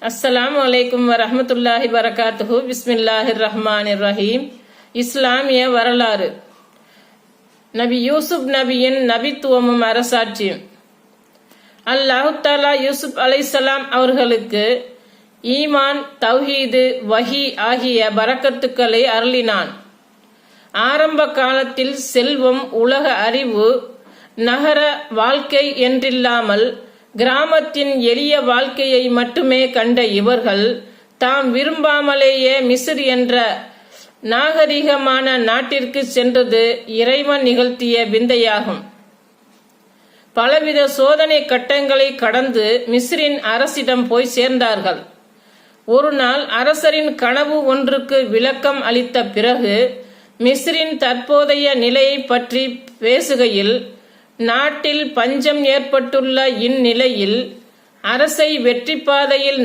அஸ்ஸலாமு அலைக்கும் வரஹ்மத்துல்லாஹி வரகாத்துஹு. பிஸ்மில்லாஹிர் ரஹ்மானிர் ரஹீம். இஸ்லாமிய வரலாறு. நபி யூசுப் நபியின் நபித்துவமும் அரசாட்சியும். அல்லாஹ் தஆலா யூசுப் அலைஹிஸ்ஸலாம் அவர்களுக்கு ஈமான், தௌஹீது, வஹி ஆகிய பரக்கத்துக்களை அருளினான். ஆரம்ப காலத்தில் செல்வம், உலக அறிவு, நகர வாழ்க்கை என்றில்லாமல் கிராமத்தின் எளிய வாழ்க்கையை மட்டுமே கண்ட இவர்கள் தாம் விரும்பாமலேயே மிஸ்ர் என்ற நாகரிகமான நாட்டிற்கு சென்றது இறைவன் நிகழ்த்திய விந்தையாகும். பலவித சோதனை கட்டங்களை கடந்து மிஸ்ரின் அரசிடம் போய் சேர்ந்தார்கள். ஒரு நாள் அரசரின் கனவு ஒன்றுக்கு விளக்கம் அளித்த பிறகு மிஸ்ரின் தற்போதைய நிலையை பற்றி பேசுகையில், நாட்டில் பஞ்சம் ஏற்பட்டுள்ள இந்நிலையில் அரசை வெற்றி பாதையில்